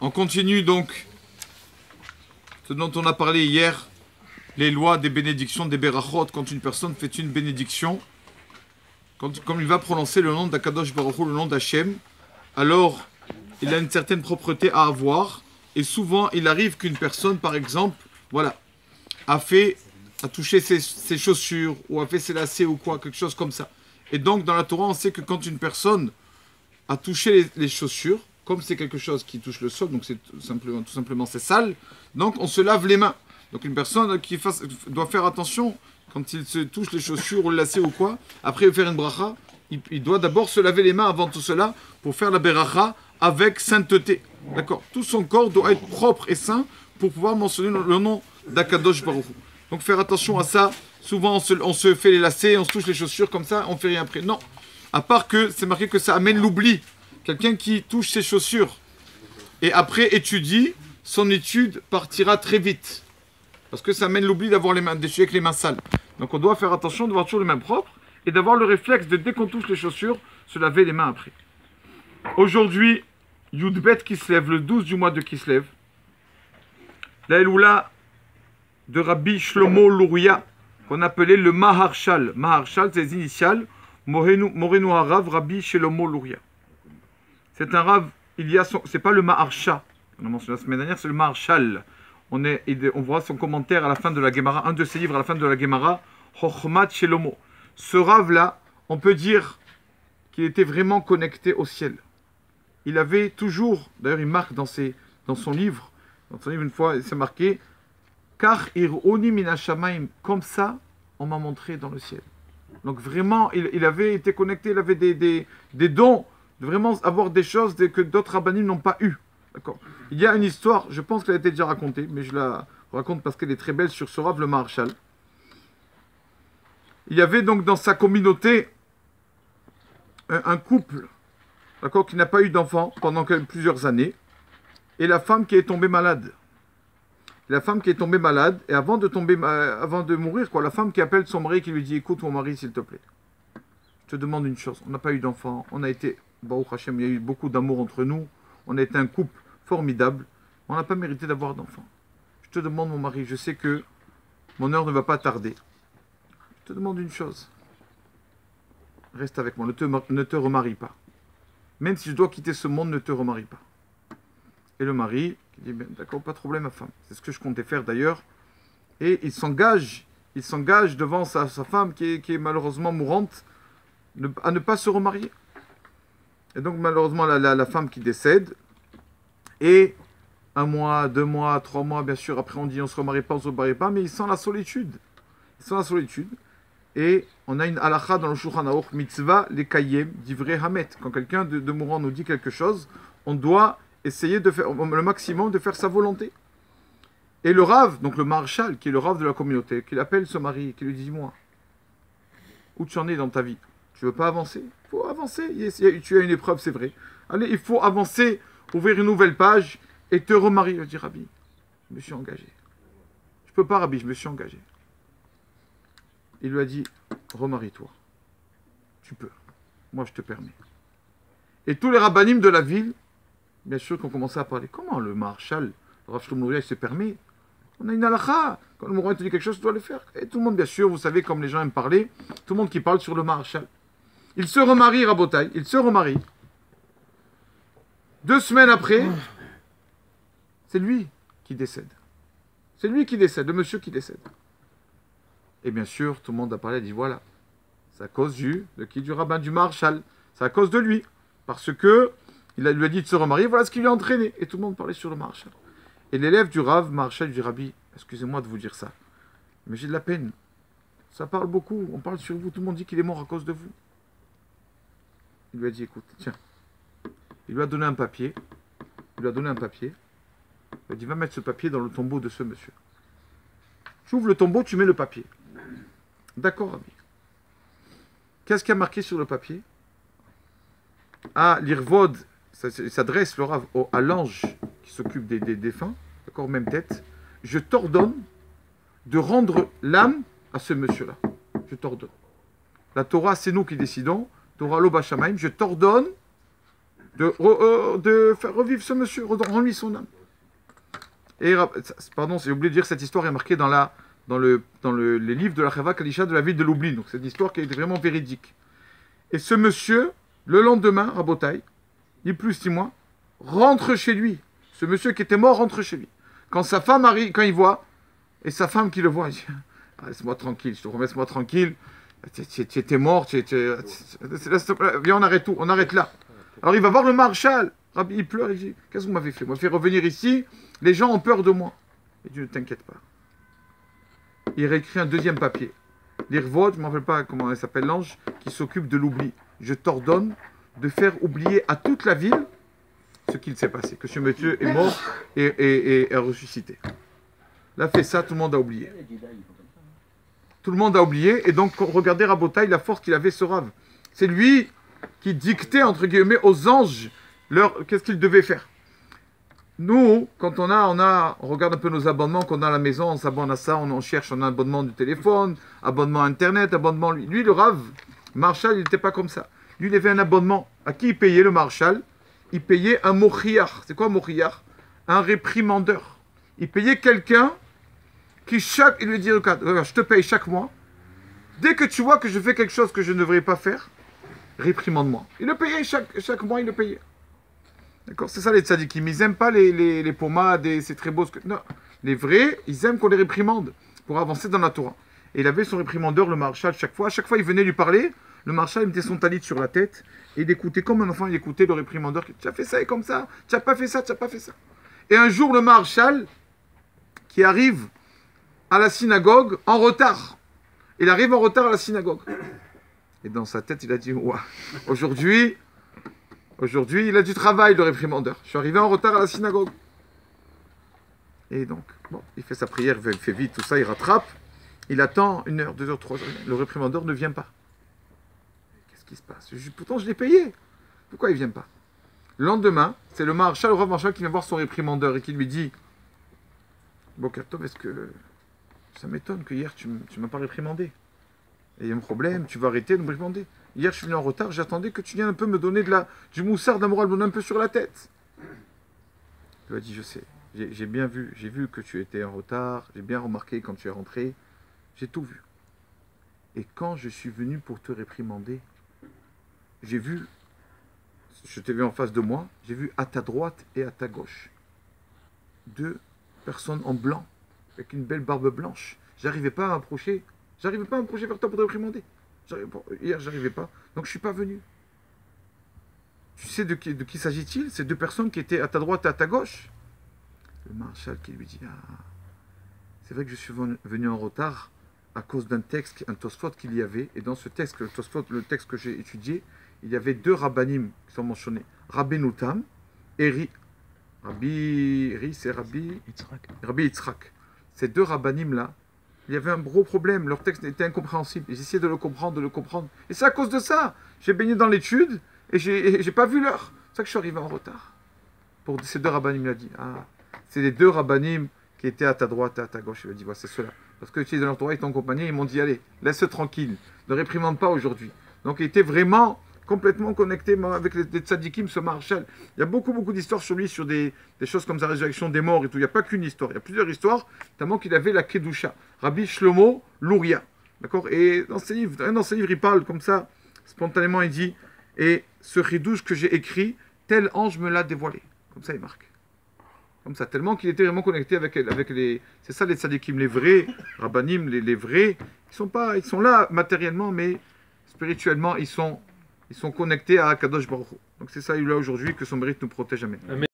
On continue donc ce dont on a parlé hier, les lois des bénédictions, des berachot, quand une personne fait une bénédiction, comme il va prononcer le nom d'Akadosh Baruch Hu, le nom d'Hachem, alors il a une certaine propreté à avoir, et souvent il arrive qu'une personne, par exemple, voilà, a touché ses chaussures, ou a fait ses lacets ou quoi, quelque chose comme ça. Et donc dans la Torah, on sait que quand une personne a touché les chaussures, comme c'est quelque chose qui touche le sol, donc c'est tout simplement c'est sale, donc on se lave les mains. Donc une personne doit faire attention quand il se touche les chaussures ou le lacet ou quoi, après faire une bracha, il doit d'abord se laver les mains avant tout cela pour faire la beracha avec sainteté. D'accord. Tout son corps doit être propre et sain pour pouvoir mentionner le nom d'Akadosh Baruch Hu. Donc faire attention à ça. Souvent on se fait les lacets, on se touche les chaussures comme ça, on fait rien après. Non. À part que c'est marqué que ça amène l'oubli. Quelqu'un qui touche ses chaussures et après étudie, son étude partira très vite. Parce que ça amène l'oubli d'avoir les mains déchirées avec les mains sales. Donc on doit faire attention d'avoir toujours les mains propres et d'avoir le réflexe de, dès qu'on touche les chaussures, se laver les mains après. Aujourd'hui, Yudbet Kislev, le 12 du mois de Kislev, la Eloula de Rabbi Shlomo Louria, qu'on appelait le Maharshal. Maharshal, c'est les initiales, Morenu Harav, Rabbi Shlomo Louria. C'est un Rav, c'est pas le Maharsha, on a mentionné la semaine dernière, c'est le Maharshal. On voit son commentaire à la fin de la Gemara, un de ses livres à la fin de la Gemara, Chochmat Shelomo. Ce Rav-là, on peut dire qu'il était vraiment connecté au ciel. Il avait toujours, d'ailleurs il marque dans son livre une fois, c'est marqué, Kar ironi minashamaim, comme ça, on m'a montré dans le ciel. Donc vraiment, il avait été connecté, il avait des dons, de vraiment avoir des choses que d'autres rabbinim n'ont pas eu. D'accord. Il y a une histoire, je pense qu'elle a été déjà racontée, mais je la raconte parce qu'elle est très belle sur ce Rav, le Maharshal. Il y avait donc dans sa communauté un couple, d'accord, qui n'a pas eu d'enfant pendant plusieurs années, et la femme qui est tombée malade. La femme qui est tombée malade, et avant de mourir, la femme qui appelle son mari qui lui dit « Écoute mon mari, s'il te plaît, je te demande une chose, on n'a pas eu d'enfant, on a été, Baruch Hashem, il y a eu beaucoup d'amour entre nous, on a été un couple formidable, on n'a pas mérité d'avoir d'enfant. Je te demande mon mari, je sais que mon heure ne va pas tarder. Je te demande une chose, reste avec moi, ne te remarie pas. Même si je dois quitter ce monde, ne te remarie pas. » Et le mari, qui dit, d'accord, pas de problème ma femme. C'est ce que je comptais faire d'ailleurs. Et il s'engage devant sa femme qui est malheureusement mourante à ne pas se remarier. Et donc malheureusement la femme qui décède, et 1 mois, 2 mois, 3 mois, bien sûr, après on dit on se remarie pas, on se remarie pas, mais il sent la solitude. Il sent la solitude. Et on a une halakha dans le Shulchan Aruch, mitzvah les kayem divrei hamet. Quand quelqu'un de mourant nous dit quelque chose, on doit essayer de faire le maximum de faire sa volonté. Et le Rav, donc le Maharshal, qui est le Rav de la communauté, qui appelle ce mari, qui lui dit, dis-moi, où tu en es dans ta vie? Tu veux pas avancer? Il faut avancer. Tu as une épreuve, c'est vrai. Allez, il faut avancer, ouvrir une nouvelle page et te remarier. Je dis, Rabbi, je me suis engagé. Je peux pas, Rabbi, je me suis engagé. Il lui a dit, remarie-toi. Tu peux. Moi, je te permets. Et tous les rabbinim de la ville, bien sûr qu'on commençait à parler. Comment le Maharshal, le Rav Shlomo Louria, il se permet? On a une halakha. Quand le Mourant te dit quelque chose, tu dois le faire. Et tout le monde, bien sûr, vous savez, comme les gens aiment parler, tout le monde qui parle sur le Maharshal. Il se remarie, Rabotai. Il se remarie. 2 semaines après, c'est lui qui décède. C'est lui qui décède, le monsieur qui décède. Et bien sûr, tout le monde a parlé, a dit voilà, c'est à cause du rabbin du Maharshal. C'est à cause de lui. Parce que il lui a dit de se remarier, voilà ce qui lui a entraîné. Et tout le monde parlait sur le Maharshal. Et l'élève du Rav Maharshal lui dit, Rabbi, excusez-moi de vous dire ça, mais j'ai de la peine. Ça parle beaucoup, on parle sur vous, tout le monde dit qu'il est mort à cause de vous. Il lui a dit, écoute, tiens. Il lui a donné un papier. Il lui a dit, va mettre ce papier dans le tombeau de ce monsieur. Tu ouvres le tombeau, tu mets le papier. D'accord, Rabbi. Qu'est-ce qu'il y a marqué sur le papier? Ah, l'Irvod, il s'adresse, le Rav, à l'ange qui s'occupe des défunts, d'accord, même tête. Je t'ordonne de rendre l'âme à ce monsieur-là. Je t'ordonne. La Torah, c'est nous qui décidons. Torah lo bashamaim, je t'ordonne de faire revivre ce monsieur, rends-lui son âme. Et, pardon, j'ai oublié de dire, cette histoire est marquée dans les livres de la Chava Kadisha de la ville de Lublin. Donc c'est une histoire qui est vraiment véridique. Et ce monsieur, le lendemain, Rabotai, ni plus ni moins, rentre chez lui. Ce monsieur qui était mort rentre chez lui. Quand sa femme arrive, quand il voit, et sa femme qui le voit, il dit, ah, laisse-moi tranquille, je te promets, laisse-moi tranquille. Tu étais mort, viens, on arrête tout, on arrête là. Alors il va voir le maréchal. Rabbi, il pleure, il dit, qu'est-ce que vous m'avez fait? Vous m'avez fait revenir ici, les gens ont peur de moi. Il dit, ne t'inquiète pas. Il réécrit un deuxième papier. L'Irvod, je ne me rappelle pas comment elle s'appelle, l'ange, qui s'occupe de l'oubli. Je t'ordonne de faire oublier à toute la ville ce qu'il s'est passé, que ce monsieur est mort et ressuscité. Là, fait ça, tout le monde a oublié. Tout le monde a oublié, et donc, regardez Rabotai, la force qu'il avait, ce Rav. C'est lui qui dictait, entre guillemets, aux anges qu'est-ce qu'ils devaient faire. Nous, quand on regarde un peu nos abonnements qu'on a à la maison, on s'abonne à ça, on cherche un abonnement du téléphone, abonnement Internet, abonnement... Lui, le Rav, Marshall, il n'était pas comme ça. Lui, il avait un abonnement. À qui il payait, le Marshall? Il payait un mochiach. C'est quoi un mochiach? Un réprimandeur. Il payait quelqu'un qui il lui dit, je te paye chaque mois. Dès que tu vois que je fais quelque chose que je ne devrais pas faire, réprimande-moi. Il le payait chaque mois, il le payait. D'accord? C'est ça les tzadikim. Ils n'aiment pas les pommades et c'est très beau. Non. Les vrais, ils aiment qu'on les réprimande pour avancer dans la Torah. Et il avait son réprimandeur, le Maréchal, chaque fois. À chaque fois, il venait lui parler. Le Maréchal, il mettait son talit sur la tête et il écoutait comme un enfant, il écoutait le réprimandeur. Tu as fait ça et comme ça. Tu n'as pas fait ça, tu n'as pas fait ça. Et un jour, le Maréchal, qui arrive à la synagogue en retard. Il arrive en retard à la synagogue. Et dans sa tête, il a dit, ouais, aujourd'hui, il a du travail, le réprimandeur. Je suis arrivé en retard à la synagogue. Et donc, bon, il fait sa prière, il fait vite, tout ça, il rattrape. Il attend 1 heure, 2 heures, 3 heures. Le réprimandeur ne vient pas. Qu'est-ce qui se passe? Pourtant, je l'ai payé. Pourquoi il ne vient pas? Le lendemain, c'est le Rav Marshall qui vient voir son réprimandeur et qui lui dit, Bokertov, est-ce que ça m'étonne que hier, tu ne m'as pas réprimandé? Et il y a un problème, tu vas arrêter de me réprimander. Hier, je suis venu en retard, j'attendais que tu viennes un peu me donner du moussard, de la morale, un peu sur la tête. Il lui a dit, je sais, j'ai vu que tu étais en retard, j'ai bien remarqué quand tu es rentré, j'ai tout vu. Et quand je suis venu pour te réprimander, j'ai vu, je t'ai vu en face de moi, j'ai vu à ta droite et à ta gauche 2 personnes en blanc, avec une belle barbe blanche. J'arrivais pas à m'approcher vers toi pour te réprimander. Hier, j'arrivais pas, donc je suis pas venu. Tu sais de qui s'agit-il? Ces 2 personnes qui étaient à ta droite et à ta gauche. Le Maréchal qui lui dit, c'est vrai que je suis venu en retard à cause d'un texte, un Tosfot qu'il y avait, et dans ce texte, le texte que j'ai étudié, il y avait 2 rabbanim qui sont mentionnés, Rabbeinu Tam et Rabbi Yitzhak. Ces 2 rabbanim là, il y avait un gros problème, leur texte était incompréhensible. J'essayais de le comprendre. Et c'est à cause de ça. J'ai baigné dans l'étude et j'ai pas vu l'heure. C'est ça que je suis arrivé en retard. Pour ces 2 rabbanim, il a dit, c'est les 2 rabbanim qui étaient à ta droite et à ta gauche. Il a dit, c'est ceux-là. Parce que tu es dans leur droit, ils t'ont accompagné, ils m'ont dit, allez, laisse-le tranquille. Ne réprimande pas aujourd'hui. Donc il était vraiment complètement connecté avec les tzadikim, ce Maréchal. Il y a beaucoup d'histoires sur lui, sur des choses comme sa résurrection des morts et tout. Il n'y a pas qu'une histoire, il y a plusieurs histoires, notamment qu'il avait la Kedusha. Rabbi Shlomo Luria. D'accord? Et dans ses livres, il parle comme ça, spontanément, il dit, et ce chidouche que j'ai écrit, tel ange me l'a dévoilé. Comme ça, il marque. Comme ça, tellement qu'il était vraiment connecté avec les... C'est ça les tzadikim, les vrais rabbanim, les vrais. Ils sont là matériellement, mais spirituellement, ils sont connectés à Kadosh Baruch Hu. Donc c'est ça, il est là aujourd'hui, que son mérite nous protège. Amen.